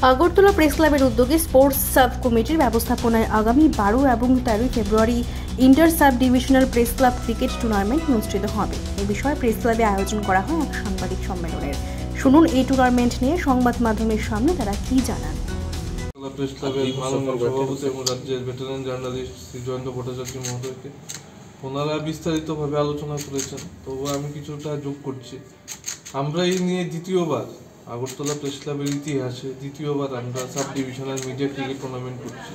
Agartala press ক্লাবের উদ্যোগে sports sub কমিটির ব্যবস্থাপনায় আগামী 12 এবং 13 February inter sub divisional press club cricket tournament অনুষ্ঠিত হবে। এই বিষয়ে প্রেস ক্লাবে আয়োজন করা হয় এক সাংবাদিক সম্মেলনের। শুনুন এই টুর্নামেন্ট নিয়ে সংবাদ মাধ্যমের সামনে তারা কি জানান। প্রেস ক্লাবের মাননীয় সভাপতি এবং রাজ্যের ভেটেরান জার্নালিস্ট শ্রী জয়ন্ত ভট্টাচার্য মহোদয়কে ওনারা বিস্তারিতভাবে আলোচনা করেছেন, তবু আমি কিছুটা যোগ করছি। আমরা এই নিয়ে দ্বিতীয়বার আগরতলা প্রেস ক্লাবের ইতিহাসে দ্বিতীয়বার আমরা sub divisional media cricket tournament করছি।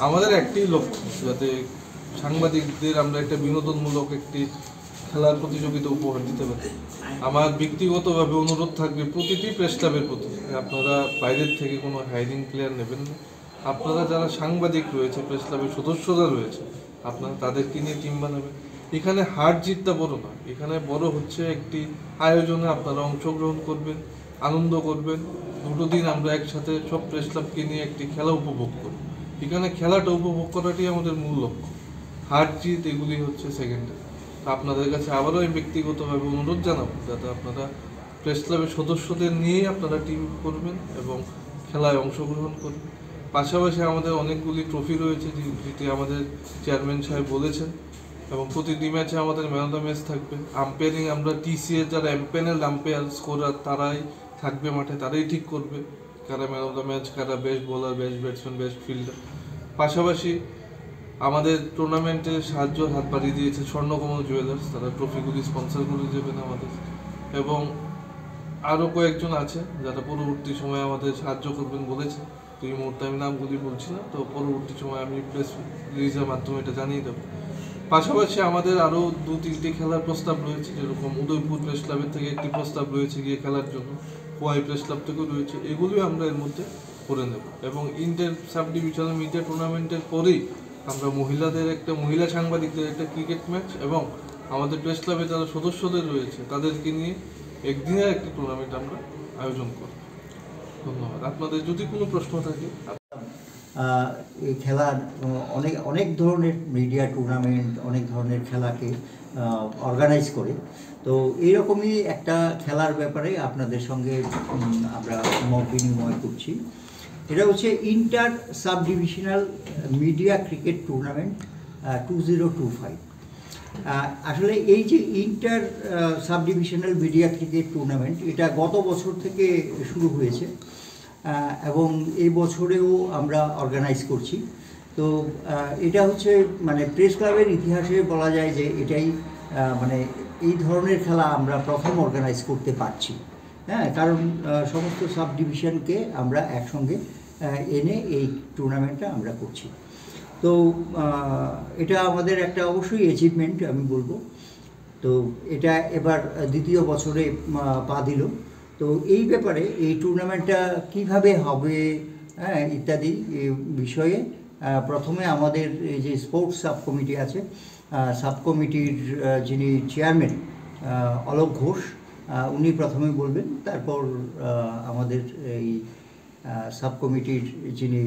আমাদের একটাই লক্ষ্য, যাতে সাংবাদিকদের আমরা একটা বিনোদনমূলক একটি খেলার প্রতিযোগিতা উপহার দিতে পারি। আমার ব্যক্তিগতভাবে অনুরোধ থাকবে প্রতিটি প্রেস ক্লাবের প্রতি, আপনারা বাইরের থেকে কোনো হায়ারিং প্লেয়ার নেবেন না। আপনারা যারা সাংবাদিক রয়েছে, প্রেস ক্লাবের সদস্যরা রয়েছে, আপনারা তাদেরকে নিয়ে টিম বানাবেন। এখানে হার জিতটা বড় না, এখানে বড় হচ্ছে একটি আয়োজনে আপনারা অংশগ্রহণ করবেন, আনন্দ করবেন। দুটো দিন আমরা একসাথে সব প্রেস ক্লাবকে নিয়ে একটি খেলা উপভোগ করব। এখানে খেলাটা উপভোগ করাটাই আমাদের মূল লক্ষ্য, হার জিত এগুলি হচ্ছে সেকেন্ডারি। আপনাদের কাছে আবারও আমি ব্যক্তিগতভাবে অনুরোধ জানাবো, যাতে আপনারা প্রেস ক্লাবের সদস্যদের নিয়েই আপনারা টিম করবেন এবং খেলায় অংশগ্রহণ করবেন। পাশাপাশি আমাদের অনেকগুলি ট্রফি রয়েছে, যেটি আমাদের চেয়ারম্যান সাহেব বলেছেন, এবং প্রতিটি ম্যাচে আমাদের ম্যান অফ দ্য ম্যাচ থাকবে। আম্পায়ারিং আমরা টিসিএর যারা এমপ্যানেল আম্পায়ার স্কোরার তারাই থাকবে মাঠে, তারাই ঠিক করবে কারা ম্যান অফ দ্য ম্যাচ, কারা best bowler, best batsman, best fielder. পাশাপাশি আমাদের টুর্নামেন্টে সাহায্য হাত বাড়িয়ে দিয়েছে স্বর্ণকমল জুয়েলার্স, তারা ট্রফিগুলি স্পন্সর করে দেবেন আমাদের, এবং আরও কয়েকজন আছে যারা পরবর্তী সময়ে আমাদের সাহায্য করবেন বলেছে। তো এই মুহূর্তে আমি নামগুলি বলছি না, তো পরবর্তী সময় আমি প্রেস রিলিজের মাধ্যমে এটা জানিয়ে দেবো। পাশাপাশি আমাদের আরও 2-3টি খেলার প্রস্তাব রয়েছে, যেরকম উদয়পুর প্রেস ক্লাবের থেকে একটি প্রস্তাব রয়েছে গিয়ে খেলার জন্য, খোয়াই প্রেস ক্লাব থেকেও রয়েছে, এগুলিও আমরা এর মধ্যে করে নেব। এবং ইন্টার সাব ডিভিশনাল মিডিয়া টুর্নামেন্টের পরেই আমরা মহিলাদের একটা মহিলা সাংবাদিকদের একটা ক্রিকেট ম্যাচ এবং আমাদের প্রেস ক্লাবে যারা সদস্যদের রয়েছে তাদেরকে নিয়ে একদিনের একটি টুর্নামেন্ট আমরা আয়োজন করব। ধন্যবাদ। আপনাদের যদি কোনো প্রশ্ন থাকে। এই খেলার অনেক ধরনের মিডিয়া টুর্নামেন্ট, অনেক ধরনের খেলাকে অর্গানাইজ করে, তো এইরকমই একটা খেলার ব্যাপারে আপনাদের সঙ্গে আমরা মত বিনিময় করছি। এটা হচ্ছে inter sub divisional media cricket tournament 2025। আসলে এই যে inter sub divisional media cricket tournament, এটা গত বছর থেকে শুরু হয়েছে এবং এই বছরেও আমরা অর্গানাইজ করছি। তো এটা হচ্ছে মানে প্রেস ক্লাবের ইতিহাসে বলা যায় যে এটাই মানে এই ধরনের খেলা আমরা প্রথম অর্গানাইজ করতে পারছি। হ্যাঁ, কারণ সমস্ত সাব ডিভিশনকে আমরা একসঙ্গে এনে এই টুর্নামেন্টটা আমরা করছি। তো এটা আমাদের একটা অবশ্যই অ্যাচিভমেন্ট আমি বলবো। তো এটা এবার দ্বিতীয় বছরে পা দিল। তো এই ব্যাপারে এই টুর্নামেন্টটা কিভাবে হবে, হ্যাঁ, ইত্যাদি বিষয়ে প্রথমে আমাদের এই যে স্পোর্টস সাব কমিটি আছে, সাব কমিটির যিনি চেয়ারম্যান অলোক ঘোষ, উনি প্রথমে বলবেন, তারপর আমাদের এই সাব কমিটির যিনি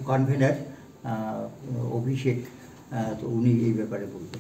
কনভেনার অভিষেক, তো উনি এই ব্যাপারে বলবেন।